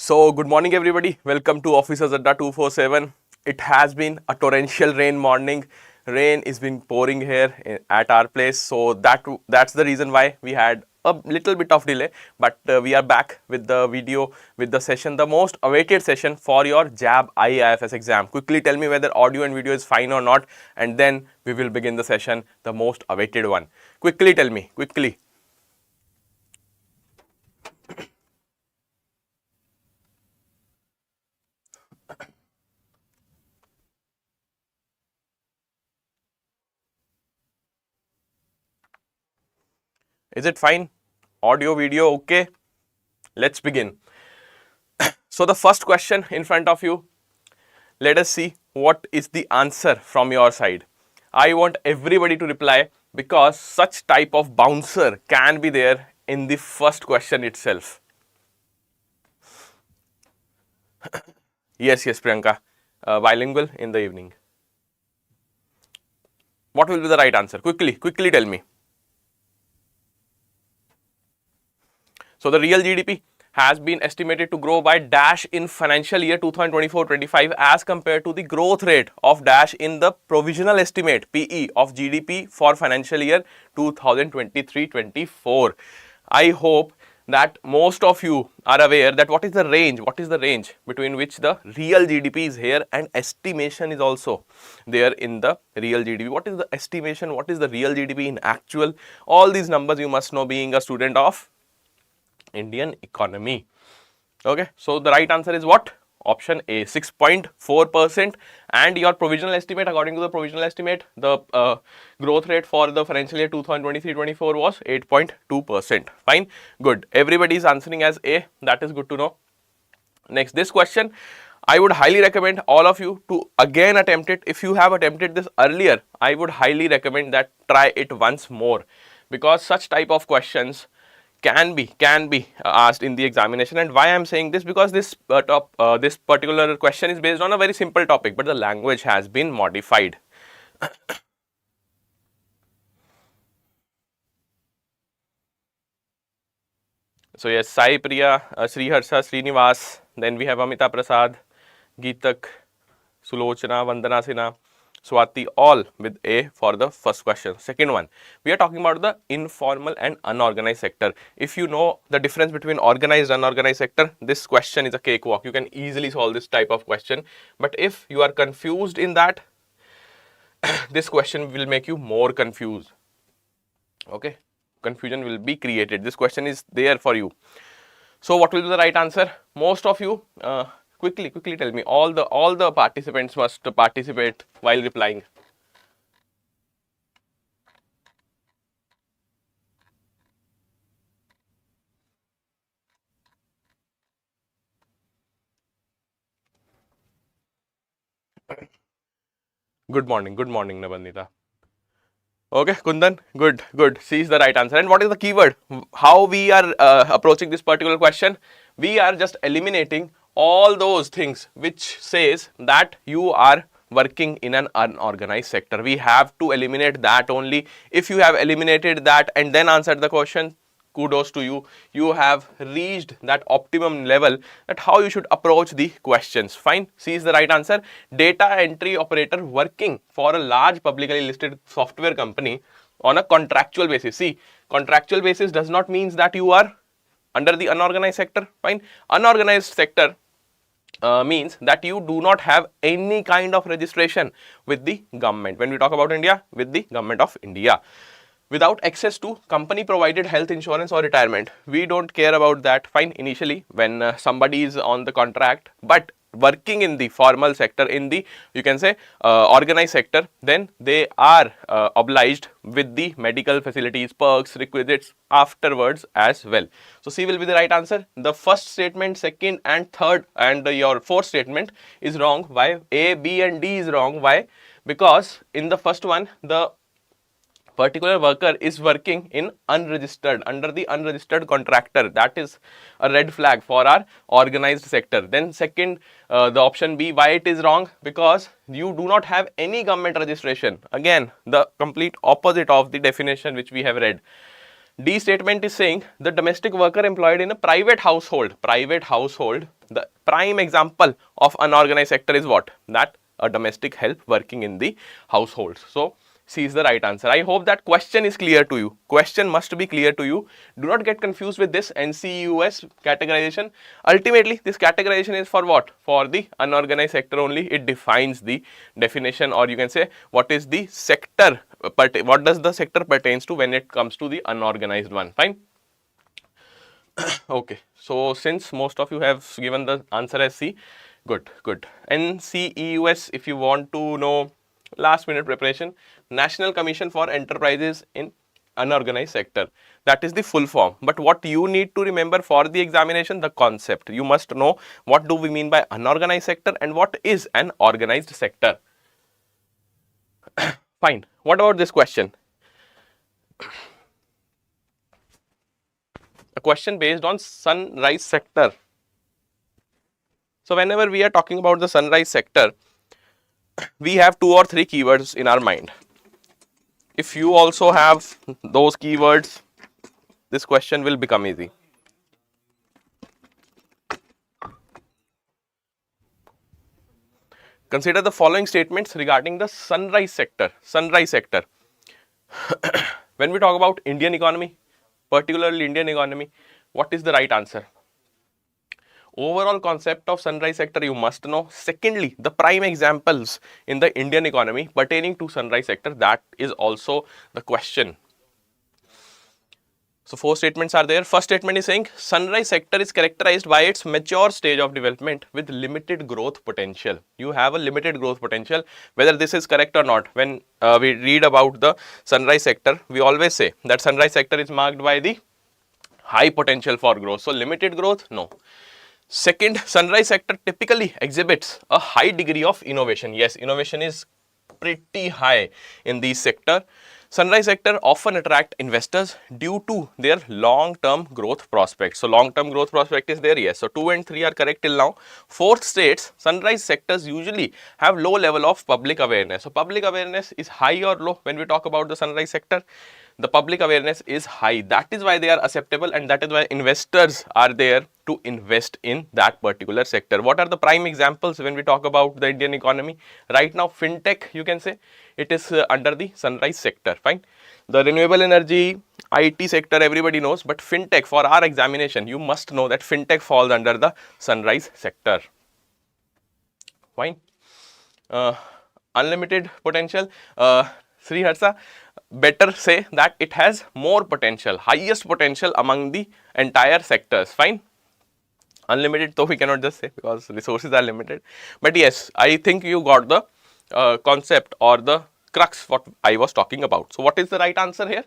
So good morning everybody, welcome to Officers Adda 247. It has been a torrential rain morning. Rain is been pouring here at our place, so that's the reason why we had a little bit of delay, but we are back with the video, with the session, the most awaited session for your JAIIB IE IFS exam. Quickly tell me whether audio and video is fine or not, and then we will begin the session, the most awaited one. Quickly tell me, quickly. Is it fine? Audio, video, okay? Let's begin. So the first question in front of you, let us see what is the answer from your side. I want everybody to reply because such type of bouncer can be there in the first question itself. Yes, Priyanka, bilingual in the evening. What will be the right answer? Quickly tell me. So the real GDP has been estimated to grow by dash in financial year 2024-25 as compared to the growth rate of dash in the provisional estimate PE of GDP for financial year 2023-24. I hope that most of you are aware that what is the range between which the real GDP is here and estimation is also there in the real GDP. What is the estimation? What is the real GDP in actual? All these numbers you must know being a student of Indian economy. Okay, so the right answer is what? Option A, 6.4%, and your provisional estimate, according to the provisional estimate, the growth rate for the financial year 2023-24 was 8.2%. Fine, good. Everybody is answering as A. That is good to know. Next, this question, I would highly recommend all of you to again attempt it. If you have attempted this earlier, I would highly recommend that try it once more, because such type of questions can be asked in the examination. And why I am saying this, because this this particular question is based on a very simple topic, but the language has been modified. So yes, Sai Priya, Sri Harsha, Srinivas, then we have Amita Prasad, Geetak, Sulochana, Vandana Sinha, Swati, all with A for the first question. Second one, we are talking about the informal and unorganized sector. If you know the difference between organized and unorganized sector, this question is a cakewalk. You can easily solve this type of question. But if you are confused in that, this question will make you more confused. Okay, confusion will be created. This question is there for you. So what will be the right answer? Most of you, quickly tell me. All the participants must participate while replying. Good morning, Nabandita. Okay, Kundan, good. C is the right answer. And what is the keyword? How we are approaching this particular question? We are just eliminating all those things which says that you are working in an unorganized sector. We have to eliminate that only. If you have eliminated that and then answered the question, kudos to you. You have reached that optimum level that how you should approach the questions. Fine. C is the right answer. Data entry operator working for a large publicly listed software company on a contractual basis. See, contractual basis does not mean that you are under the unorganized sector. Fine. Unorganized sector means that you do not have any kind of registration with the government. When we talk about India, with the government of India, without access to company provided health insurance or retirement. We don't care about that. Fine, initially when somebody is on the contract, but working in the formal sector, in the, you can say, organized sector, then they are obliged with the medical facilities, perks, requisites afterwards as well. So C will be the right answer. The first statement, second and third, and your fourth statement is wrong. Why? A, B and D is wrong. Why? Because in the first one, the particular worker is working in unregistered, under the unregistered contractor. That is a red flag for our organized sector. Then second, the option B, why it is wrong? Because you do not have any government registration. Again, the complete opposite of the definition which we have read. D statement is saying the domestic worker employed in a private household, the prime example of unorganized sector is what? That a domestic help working in the household. So C is the right answer. I hope that question is clear to you. Question must be clear to you. Do not get confused with this NCUS categorization. Ultimately, this categorization is for what? For the unorganized sector only. It defines the definition, or you can say what is the sector, what does the sector pertains to when it comes to the unorganized one. Fine. Okay. So since most of you have given the answer as C, good. NCEUS, if you want to know last minute preparation, National Commission for Enterprises in Unorganized Sector. That is the full form. But what you need to remember for the examination, the concept. You must know what do we mean by unorganized sector and what is an organized sector. Fine. What about this question? A question based on sunrise sector. So whenever we are talking about the sunrise sector, we have 2 or 3 keywords in our mind. If you also have those keywords, this question will become easy. Consider the following statements regarding the sunrise sector. When we talk about Indian economy, particularly Indian economy, what is the right answer? Overall concept of sunrise sector you must know. Secondly, the prime examples in the Indian economy pertaining to sunrise sector, that is also the question. So 4 statements are there. First statement is saying sunrise sector is characterized by its mature stage of development with limited growth potential. You have a limited growth potential. Whether this is correct or not, when we read about the sunrise sector, we always say that sunrise sector is marked by the high potential for growth. So limited growth, no. Second, sunrise sector typically exhibits a high degree of innovation. Yes, innovation is pretty high in this sector. Sunrise sector often attract investors due to their long-term growth prospects. So long-term growth prospect is there, yes. So 2 and 3 are correct till now. Fourth states, sunrise sectors usually have low level of public awareness. So public awareness is high or low when we talk about the sunrise sector? The public awareness is high. That is why they are acceptable, and that is why investors are there to invest in that particular sector. What are the prime examples when we talk about the Indian economy? Right now, fintech, you can say, it is under the sunrise sector. Fine. The renewable energy, IT sector, everybody knows, but fintech, for our examination, you must know that fintech falls under the sunrise sector. Fine. Unlimited potential, Sri Harsa, better say that it has more potential, highest potential among the entire sectors. Fine. Unlimited though we cannot just say because resources are limited, but yes, I think you got the concept or the crux what I was talking about. So what is the right answer here?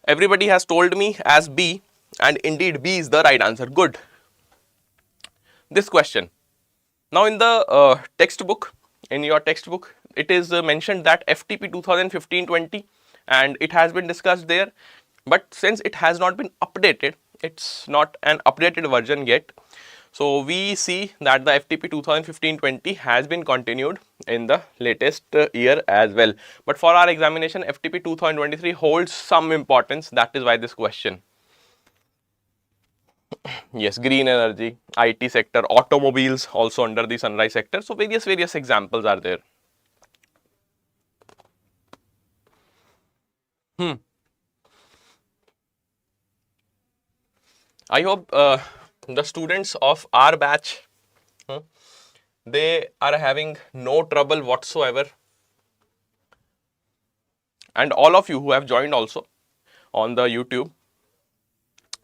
Everybody has told me as B, and indeed B is the right answer. Good. This question, now in the textbook, in your textbook, it is mentioned that FTP 2015-20 and it has been discussed there, but since it has not been updated, it's not an updated version yet. So we see that the FTP 2015-20 has been continued in the latest year as well. But for our examination, FTP 2023 holds some importance. That is why this question. Yes, green energy, IT sector, automobiles also under the sunrise sector. So various examples are there. I hope the students of our batch, they are having no trouble whatsoever, and all of you who have joined also on the YouTube,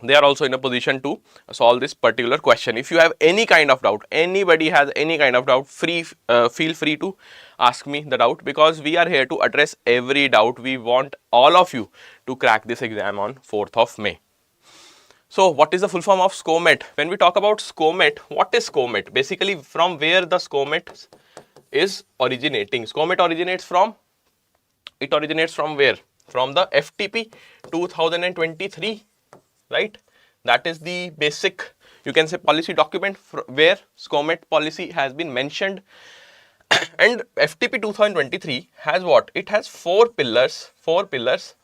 they are also in a position to solve this particular question. If you have any kind of doubt, anybody has any kind of doubt, feel free to ask me the doubt, because we are here to address every doubt. We want all of you to crack this exam on 4th of May. So what is the full form of SCOMET? When we talk about SCOMET, what is SCOMET? Basically, from where the SCOMET is originating. SCOMET originates from, it originates from where? From the FTP 2023, right? That is the basic, you can say, policy document where SCOMET policy has been mentioned. And FTP 2023 has what? It has four pillars,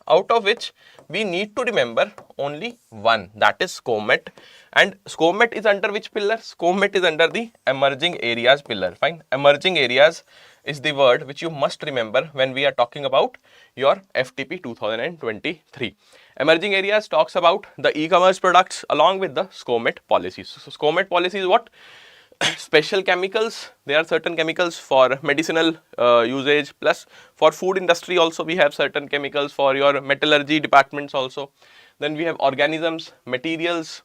out of which we need to remember only one, that is SCOMET. And SCOMET is under which pillar? SCOMET is under the emerging areas pillar. Fine. Emerging areas is the word which you must remember when we are talking about your FTP 2023. Emerging areas talks about the e-commerce products along with the SCOMET policies. So SCOMET policy is what? Special chemicals. There are certain chemicals for medicinal usage, plus for food industry also we have certain chemicals, for your metallurgy departments also. Then we have organisms, materials,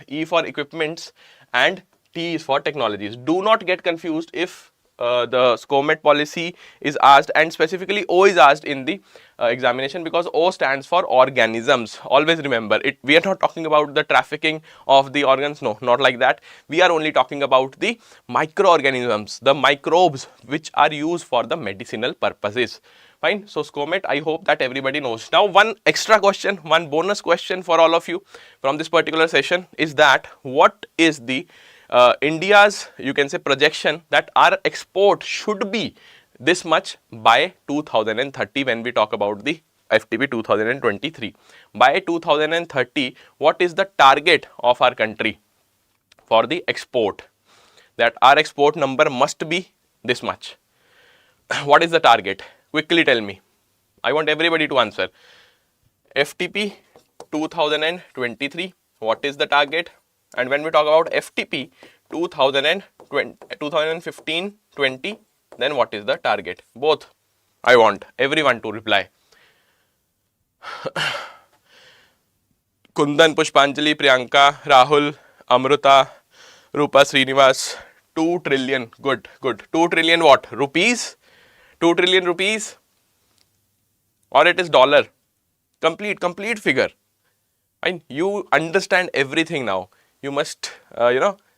E for equipments, and T is for technologies. Do not get confused if the SCOMET policy is asked, and specifically O is asked in the examination, because O stands for organisms. Always remember it. We are not talking about the trafficking of the organs. No, not like that. We are only talking about the microorganisms, the microbes which are used for the medicinal purposes. Fine. So SCOMET, I hope that everybody knows. Now one extra question, one bonus question for all of you from this particular session is that what is the India's, you can say, projection that our export should be this much by 2030 when we talk about the FTP 2023. By 2030, what is the target of our country for the export? That our export number must be this much. What is the target? Quickly tell me. I want everybody to answer. FTP 2023, what is the target? And when we talk about FTP 2015-20, then what is the target? Both. I want everyone to reply. Kundan, Pushpanjali, Priyanka, Rahul, Amruta, Rupa, Srinivas. 2 trillion. Good, good. 2 trillion what? Rupees? 2 trillion rupees? Or it is dollar? Complete figure. And you understand everything now. You must,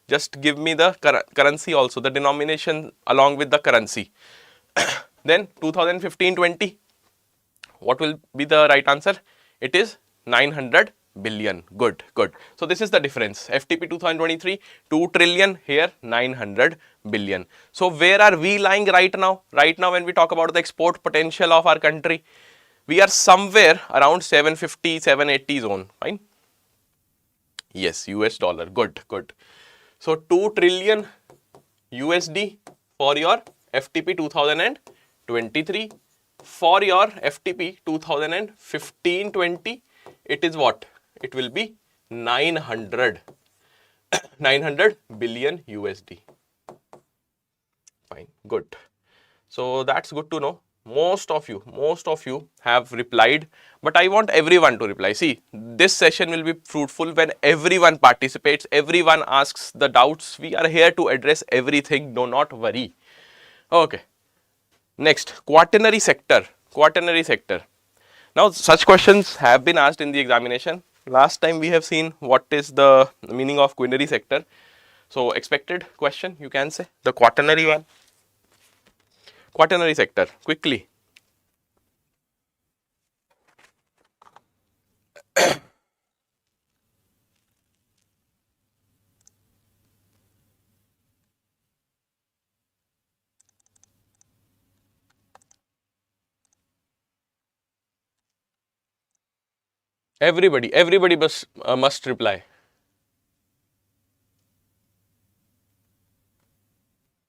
just give me the currency also, the denomination along with the currency. Then 2015-20, what will be the right answer? It is 900 billion. Good, good. So this is the difference. FTP 2023, 2 trillion, here 900 billion. So where are we lying right now? Right now when we talk about the export potential of our country, we are somewhere around 750, 780 zone. Fine. Yes, US dollar. Good, good. So 2 trillion USD for your FTP 2023. For your FTP 2015-20, it is what? It will be 900 billion USD. Fine, good. So that's good to know. Most of you have replied, but I want everyone to reply. See, this session will be fruitful when everyone participates, everyone asks the doubts. We are here to address everything, do not worry. Okay. Next, quaternary sector. Quaternary sector. Now, such questions have been asked in the examination. Last time we have seen what is the meaning of quinary sector. So, expected question, you can say, the quaternary one. Quaternary sector, quickly. Everybody must reply.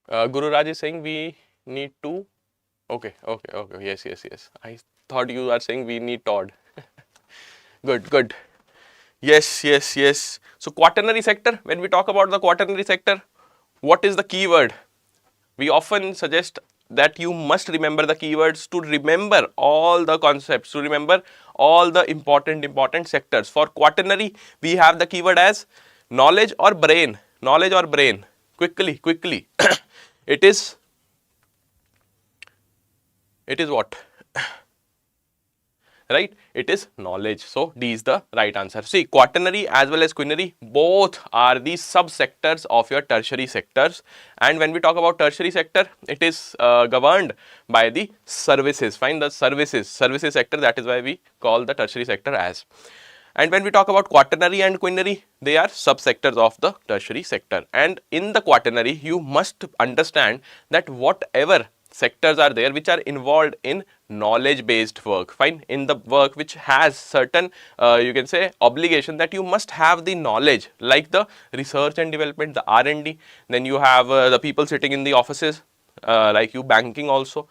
Guru Raj is saying we need to. Okay. Yes. I thought you are saying we need Todd. Good. Yes. So quaternary sector, when we talk about the quaternary sector, what is the keyword? We often suggest that you must remember the keywords to remember all the concepts, to remember all the important sectors. For quaternary, we have the keyword as knowledge or brain. Knowledge or brain. Quickly. It is what? Right? It is knowledge. So D is the right answer. See, quaternary as well as quinary, both are the subsectors of your tertiary sectors. And when we talk about tertiary sector, it is governed by the services. Find the services sector. That is why we call the tertiary sector as. And when we talk about quaternary and quinary, they are subsectors of the tertiary sector. And in the quaternary, you must understand that whatever sectors are there which are involved in knowledge based work, fine, in the work which has certain you can say obligation that you must have the knowledge, like the research and development, the R&D, then you have the people sitting in the offices, like you banking also,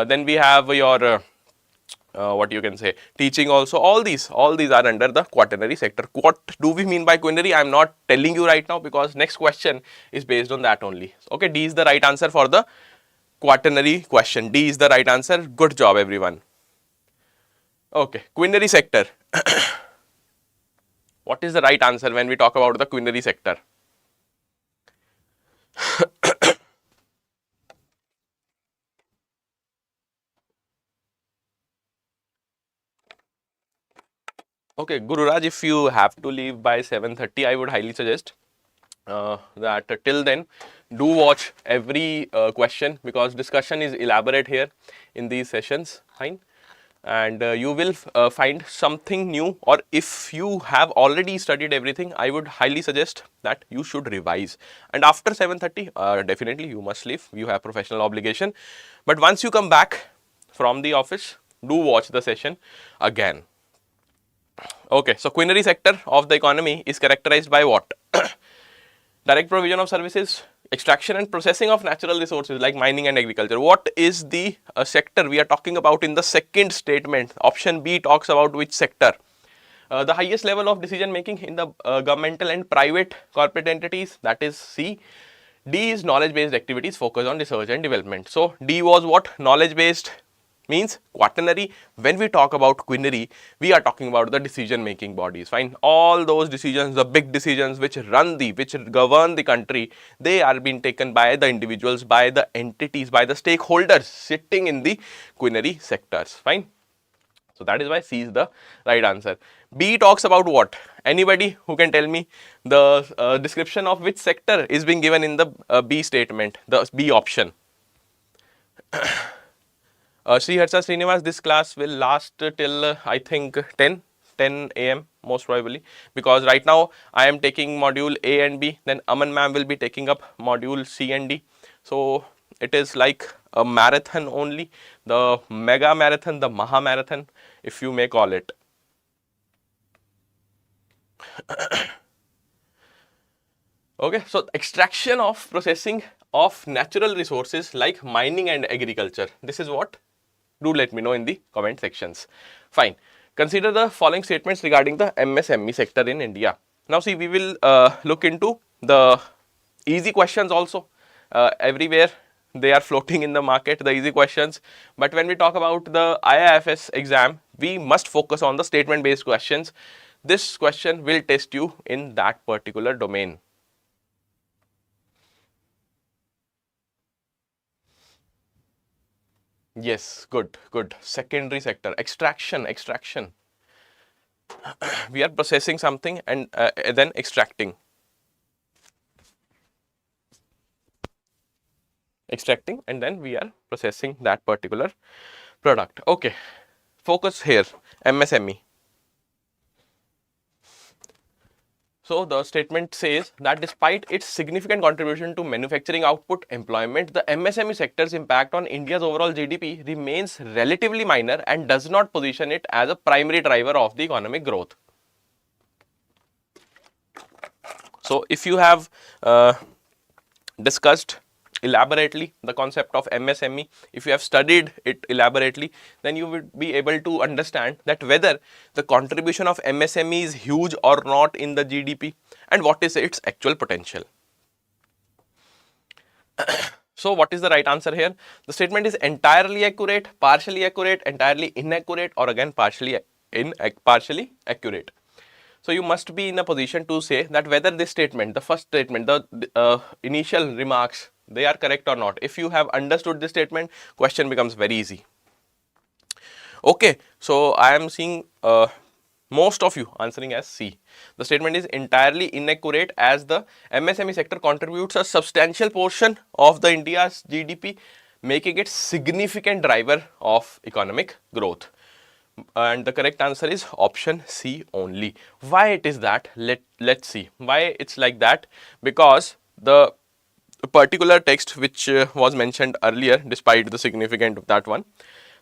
then we have your what you can say teaching also. All these are under the quaternary sector. What do we mean by quinary? I am not telling you right now, because next question is based on that only. Okay, D is the right answer for the quaternary question. D is the right answer. Good job everyone. Okay, quinary sector. What is the right answer when we talk about the quinary sector? Okay, Gururaj, if you have to leave by 7:30, I would highly suggest that till then do watch every question, because discussion is elaborate here in these sessions, fine, and you will find something new, or if you have already studied everything, I would highly suggest that you should revise. And after 7:30, definitely you must leave, you have professional obligation, but once you come back from the office, do watch the session again. Okay, so quinary sector of the economy is characterized by what? Direct provision of services, extraction and processing of natural resources like mining and agriculture. What is the sector we are talking about in the second statement? Option B talks about which sector? The highest level of decision making in the governmental and private corporate entities, that is C. D is knowledge based activities focused on research and development. So D was what? Knowledge based means quaternary. When we talk about quinary, we are talking about the decision making bodies, fine. All those decisions, the big decisions which govern the country, they are being taken by the individuals, by the entities, by the stakeholders sitting in the quinary sectors, fine. So that is why C is the right answer. B talks about what? Anybody who can tell me the description of which sector is being given in the B statement, the B option? Sri Harsha Srinivas, this class will last till I think 10 a.m. most probably, because right now I am taking module A and B, then Aman ma'am will be taking up module C and D. So it is like a marathon only, the mega marathon, the Maha marathon, if you may call it. Okay, so extraction of processing of natural resources like mining and agriculture. This is what? Do let me know in the comment sections. Fine. Consider the following statements regarding the MSME sector in India. Now see, we will look into the easy questions also. Everywhere they are floating in the market, the easy questions. But when we talk about the IIFS exam, we must focus on the statement based questions. This question will test you in that particular domain. Yes, good. Secondary sector, extraction. We are processing something and then extracting. Extracting and then we are processing that particular product. Okay, focus here, MSME. So the statement says that despite its significant contribution to manufacturing output, employment, the MSME sector's impact on India's overall GDP remains relatively minor and does not position it as a primary driver of the economic growth. So if you have discussed elaborately the concept of MSME, if you have studied it elaborately, then you would be able to understand that whether the contribution of MSME is huge or not in the GDP and what is its actual potential. So what is the right answer here? The statement is entirely accurate, partially accurate, entirely inaccurate, or again partially accurate. So you must be in a position to say that whether this statement, the first statement, the initial remarks, they are correct or not. If you have understood this statement, question becomes very easy. Okay, so I am seeing most of you answering as C. The statement is entirely inaccurate as the MSME sector contributes a substantial portion of the India's GDP, making it significant driver of economic growth. and the correct answer is option C only. Why it is that? Let's see why it's like that. Because the particular text which was mentioned earlier, despite the significance of that one,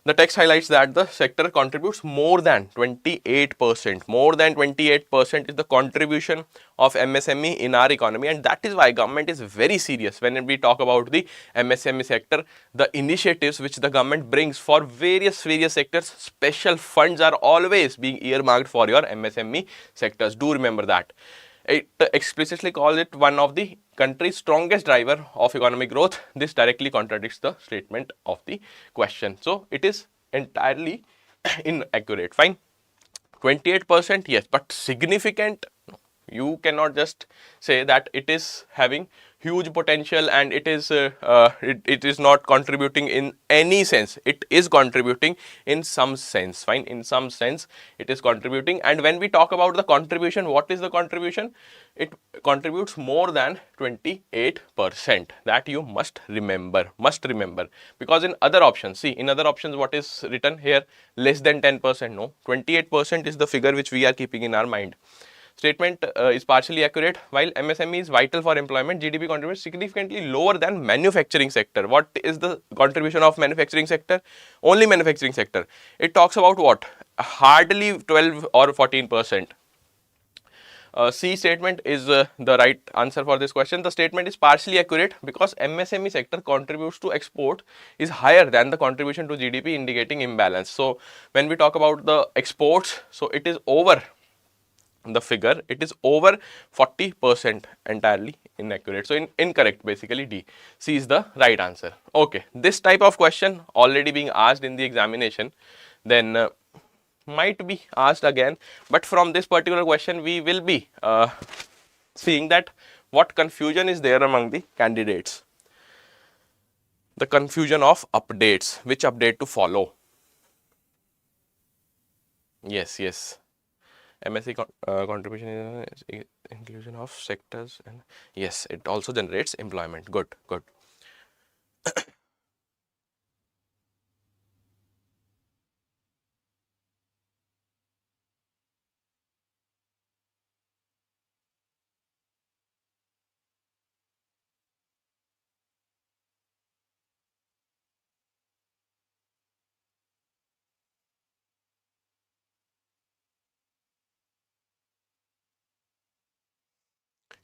the text highlights that the sector contributes more than 28%. More than 28% is the contribution of MSME in our economy, and that is why government is very serious when we talk about the MSME sector. The initiatives which the government brings for various sectors, special funds are always being earmarked for your MSME sectors. Do remember that. It explicitly calls it one of the country's strongest driver of economic growth. This directly contradicts the statement of the question. So, it is entirely inaccurate. Fine. 28%, yes, but significant, no. You cannot just say that it is having huge potential and it is not contributing in any sense. It is contributing in some sense. Fine, in some sense it is contributing. And when we talk about the contribution, what is the contribution? It contributes more than 28%. That you must remember, because in other options, see, in other options what is written here? Less than 10%. No, 28% is the figure which we are keeping in our mind. Statement is partially accurate. While MSME is vital for employment, GDP contributes significantly lower than manufacturing sector. What is the contribution of manufacturing sector? Only manufacturing sector. It talks about what? Hardly 12 or 14%. C statement is the right answer for this question. The statement is partially accurate because MSME sector contributes to export is higher than the contribution to GDP, indicating imbalance. So, when we talk about the exports, so it is over the figure, it is over 40%, entirely inaccurate. So, incorrect, basically D. C is the right answer. Okay, this type of question already being asked in the examination, then might be asked again, but from this particular question we will be seeing that what confusion is there among the candidates. The confusion of updates, which update to follow. Yes, MSc contribution is inclusion of sectors, and yes, it also generates employment. Good.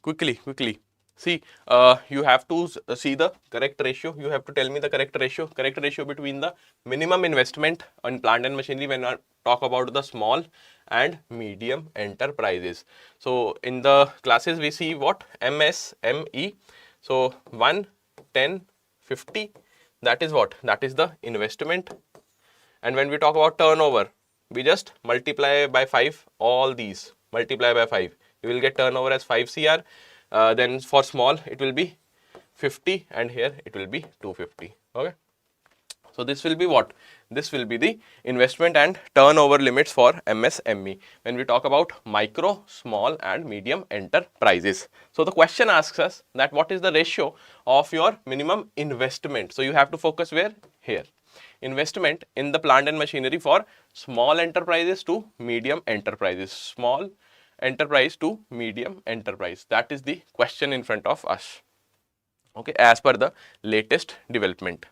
Quickly. See, you have to see the correct ratio. You have to tell me the correct ratio between the minimum investment on plant and machinery when I talk about the small and medium enterprises. So, in the classes we see what? MSME. So, 1, 10, 50. That is what? That is the investment. And when we talk about turnover, we just multiply by 5 all these. Multiply by 5. You will get turnover as 5 CR. Then for small it will be 50 and here it will be 250. Okay. So, this will be what? This will be the investment and turnover limits for MSME when we talk about micro, small and medium enterprises. So, the question asks us that what is the ratio of your minimum investment. So, you have to focus where? Here. Investment in the plant and machinery for small enterprises to medium enterprises. Small enterprise to medium enterprise. That is the question in front of us. Okay, as per the latest development.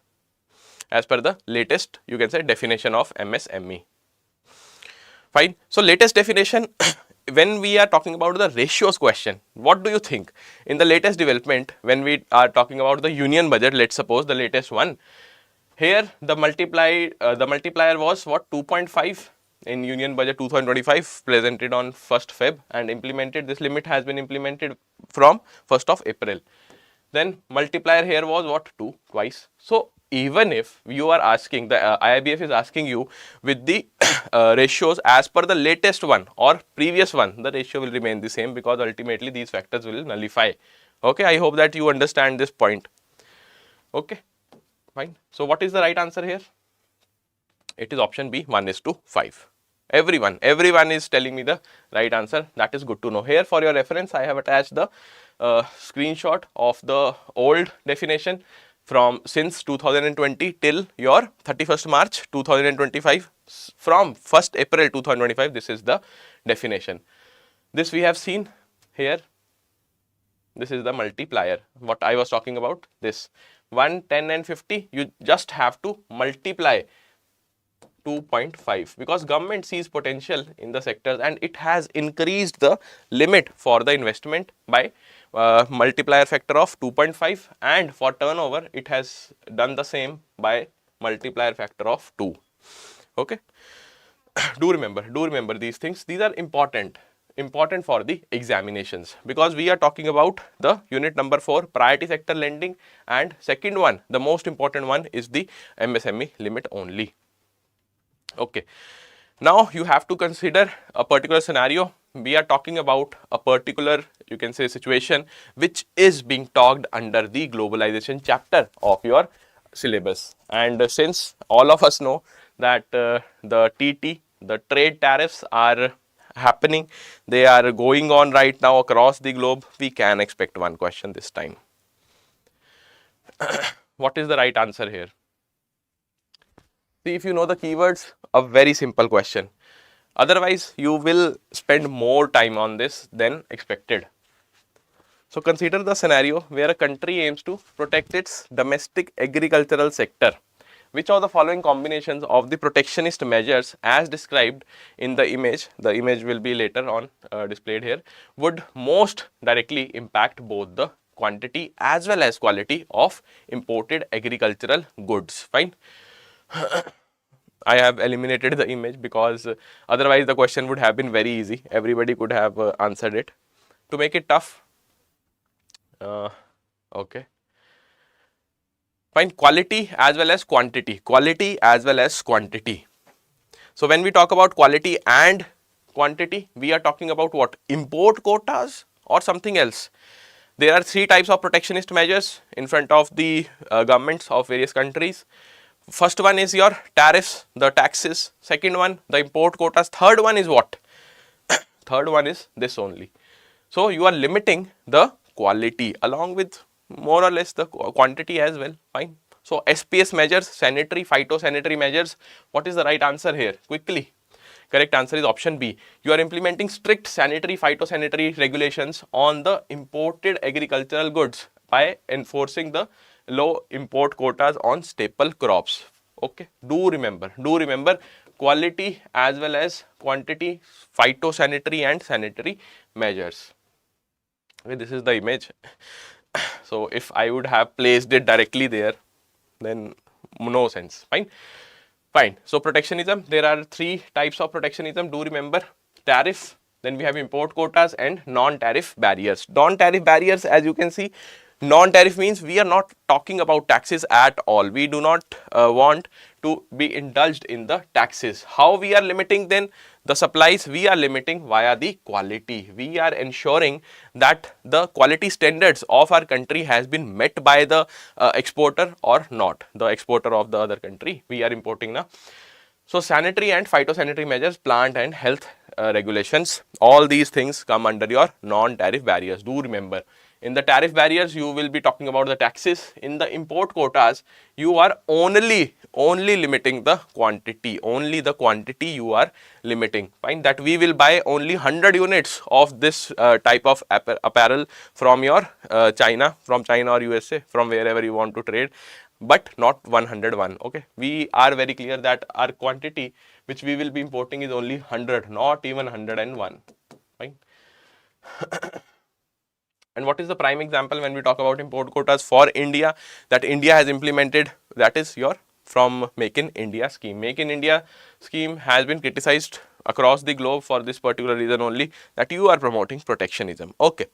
As per the latest, you can say, definition of MSME. Fine. So, latest definition, when we are talking about the ratios question, what do you think? In the latest development, when we are talking about the union budget, let's suppose the latest one, here the multiplier was what? 2.5 in union budget 2025 presented on 1st Feb and implemented. This limit has been implemented from 1st of April. Then multiplier here was what? 2 twice. So, even if you are asking, the IIBF is asking you with the ratios as per the latest one or previous one, the ratio will remain the same because ultimately these factors will nullify. Okay, I hope that you understand this point. Okay, fine. So, what is the right answer here? It is option B, 1:5. Everyone is telling me the right answer. That is good to know. Here for your reference, I have attached the screenshot of the old definition from since 2020 till your 31st March 2025, from 1st April 2025, this is the definition. This we have seen here. This is the multiplier, what I was talking about. This 1, 10 and 50, you just have to multiply 2.5 because government sees potential in the sectors and it has increased the limit for the investment by multiplier factor of 2.5, and for turnover it has done the same by multiplier factor of 2. Okay. Do remember these things. These are important for the examinations because we are talking about the unit number 4, priority sector lending, and second one, the most important one, is the MSME limit only. Okay. Now you have to consider a particular scenario. We are talking about a particular, you can say, situation which is being talked under the globalization chapter of your syllabus. And since all of us know that the TT, the trade tariffs are happening, they are going on right now across the globe, we can expect one question this time. What is the right answer here? See, if you know the keywords, a very simple question. Otherwise, you will spend more time on this than expected. So, consider the scenario where a country aims to protect its domestic agricultural sector. Which of the following combinations of the protectionist measures as described in the image will be later on displayed here, would most directly impact both the quantity as well as quality of imported agricultural goods? Fine. I have eliminated the image because otherwise the question would have been very easy. Everybody could have answered it. To make it tough, okay. Fine, quality as well as quantity. So when we talk about quality and quantity, we are talking about what? Import quotas or something else. There are 3 types of protectionist measures in front of the governments of various countries. First one is your tariffs, the taxes. Second one, the import quotas. Third one is what? Third one is this only. So you are limiting the quality along with more or less the quantity as well. Fine. So SPS measures, sanitary, phytosanitary measures. What is the right answer here? Quickly. Correct answer is option B. You are implementing strict sanitary, phytosanitary regulations on the imported agricultural goods by enforcing the low import quotas on staple crops. Okay. Do remember quality as well as quantity, phytosanitary and sanitary measures. Okay, this is the image. So if I would have placed it directly there, then no sense. Fine. So protectionism, there are 3 types of protectionism. Do remember tariff, then we have import quotas and non-tariff barriers. Non-tariff barriers, as you can see, non-tariff means we are not talking about taxes at all. We do not want to be indulged in the taxes. How we are limiting then the supplies? We are limiting via the quality. We are ensuring that the quality standards of our country has been met by the exporter or not, the exporter of the other country we are importing now. So sanitary and phytosanitary measures, plant and health regulations, all these things come under your non-tariff barriers. Do remember, in the tariff barriers, you will be talking about the taxes. In the import quotas, you are only limiting the quantity. Only the quantity you are limiting. Fine, that we will buy only 100 units of this type of apparel from your China or USA, from wherever you want to trade, but not 101. Okay, we are very clear that our quantity which we will be importing is only 100, not even 101. Fine. And what is the prime example when we talk about import quotas for India that India has implemented? That is your from Make in India scheme. Make in India scheme has been criticized across the globe for this particular reason only, that you are promoting protectionism. Okay.